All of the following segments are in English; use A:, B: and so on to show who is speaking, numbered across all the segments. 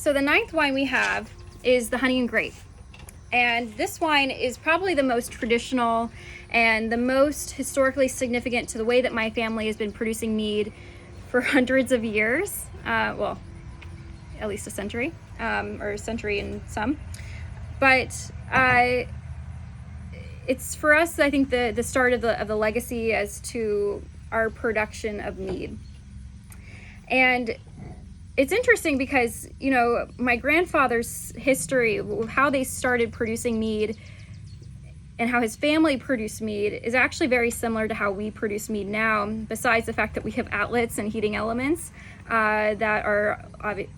A: So the ninth wine we have is the Honey Grape. And this wine is probably the most traditional and the most historically significant to the way that my family has been producing mead for hundreds of years. Well, at least a century, or a century and some. But it's for us, I think, the start of the legacy as to our production of mead. And it's interesting because, you know, my grandfather's history, how they started producing mead and how his family produced mead is actually very similar to how we produce mead now, besides the fact that we have outlets and heating elements that are,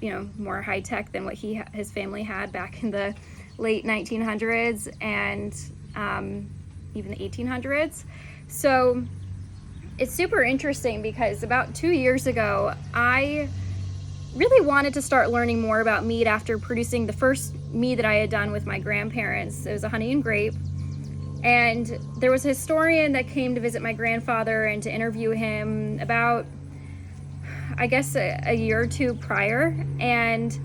A: you know, more high-tech than what his family had back in the late 1900s and even the 1800s. So it's super interesting because about 2 years ago, I really wanted to start learning more about mead after producing the first mead that I had done with my grandparents. It was a Honey and Grape. And there was a historian that came to visit my grandfather and to interview him about, I guess, a year or two prior. And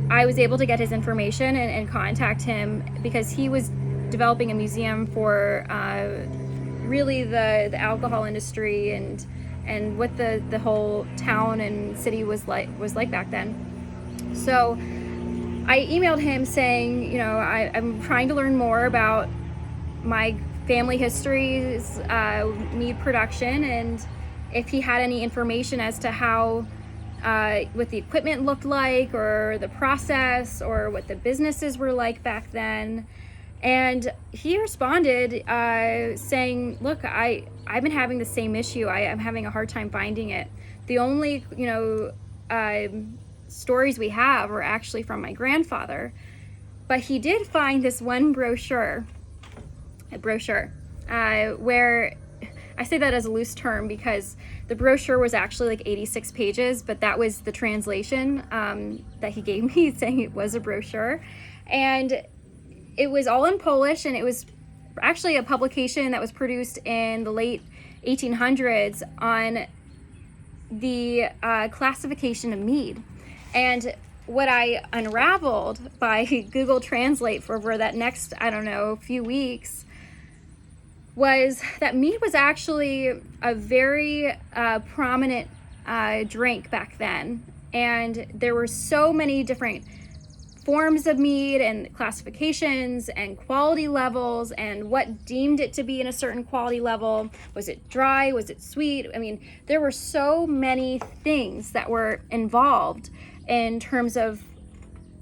A: I was able to get his information and contact him because he was developing a museum for really the alcohol industry and what the whole town and city was like back then. So I emailed him saying, you know, I'm trying to learn more about my family history's mead production, and if he had any information as to how what the equipment looked like or the process or what the businesses were like back then. And he responded saying, look, I've been having the same issue. I'm having a hard time finding it. The only, you know, stories we have are actually from my grandfather. But he did find this one brochure, where, I say that as a loose term because the brochure was actually like 86 pages, but that was the translation that he gave me, saying it was a brochure. And it was all in Polish, and it was actually a publication that was produced in the late 1800s on the classification of mead. And what I unraveled by Google Translate for over that next, I don't know, few weeks was that mead was actually a very prominent drink back then. And there were so many different forms of mead and classifications and quality levels and what deemed it to be in a certain quality level. Was it dry? Was it sweet? I mean, there were so many things that were involved in terms of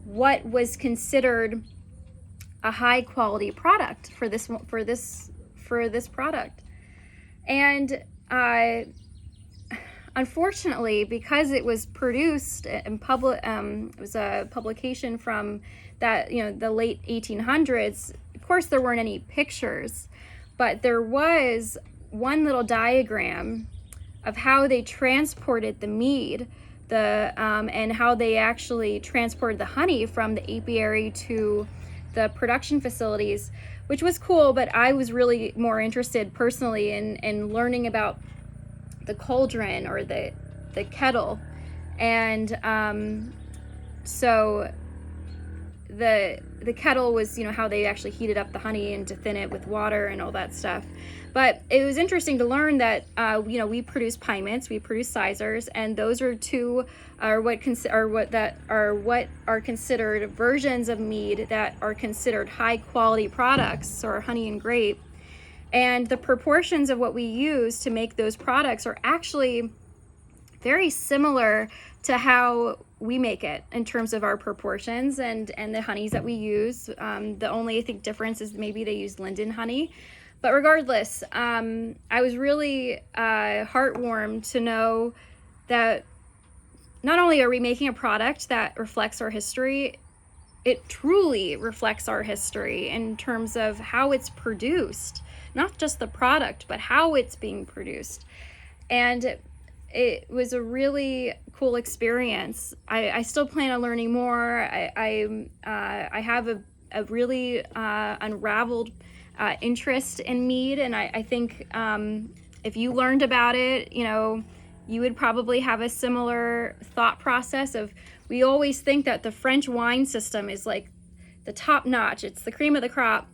A: what was considered a high quality product for this product. And unfortunately, because it was produced in it was a publication from that, you know, the late 1800s. Of course, there weren't any pictures, but there was one little diagram of how they transported the mead, and how they actually transported the honey from the apiary to the production facilities, which was cool. But I was really more interested personally in learning about the cauldron or the kettle. And so the kettle was, you know, how they actually heated up the honey and to thin it with water and all that stuff. But it was interesting to learn that you know, we produce piments, we produce sizers, and those are what are considered versions of mead that are considered high quality products, or Honey and Grape. And the proportions of what we use to make those products are actually very similar to how we make it in terms of our proportions and the honeys that we use. The only, I think, difference is maybe they use linden honey. But regardless, I was really heartwarmed to know that not only are we making a product that reflects our history, it truly reflects our history in terms of how it's produced. Not just the product, but how it's being produced. And it was a really cool experience. I still plan on learning more. I have a really unraveled interest in mead, and I think if you learned about it, you know, you would probably have a similar thought process of, we always think that the French wine system is like the top notch. It's the cream of the crop,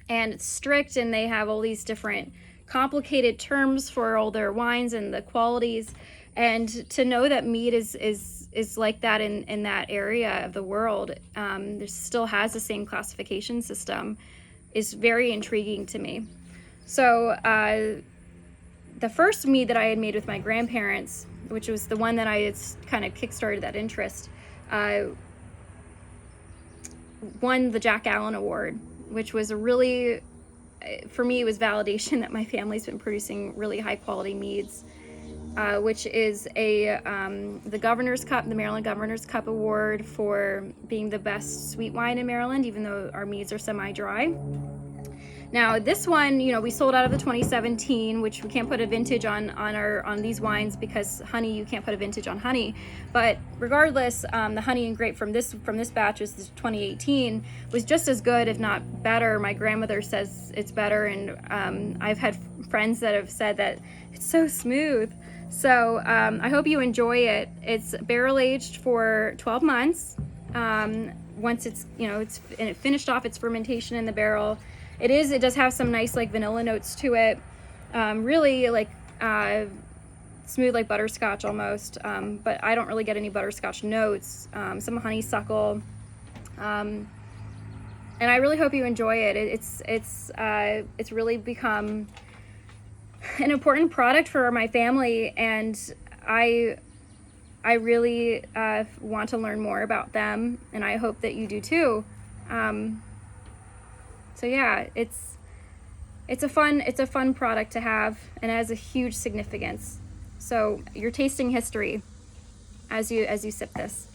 A: and it's strict, and they have all these different complicated terms for all their wines and the qualities. And to know that mead is like that in that area of the world, there still has the same classification system, is very intriguing to me. So the first mead that I had made with my grandparents, which was the one that I had kind of kickstarted that interest, won the Jack Allen Award, which was a really, for me, it was validation that my family's been producing really high quality meads, which is the Governor's Cup, the Maryland Governor's Cup Award for being the best sweet wine in Maryland, even though our meads are semi-dry. Now this one, we sold out of the 2017, which we can't put a vintage on these wines because honey, you can't put a vintage on honey. But regardless, the Honey and Grape from this batch is the 2018, was just as good, if not better. My grandmother says it's better, and I've had friends that have said that it's so smooth. So I hope you enjoy it. It's barrel aged for 12 months. Once it's it finished off its fermentation in the barrel. It does have some nice like vanilla notes to it, really like smooth like butterscotch almost, but I don't really get any butterscotch notes, some honeysuckle, and I really hope you enjoy it. It's really become an important product for my family, and I really want to learn more about them, and I hope that you do too. So yeah, it's a fun product to have, and it has a huge significance. So you're tasting history as you sip this.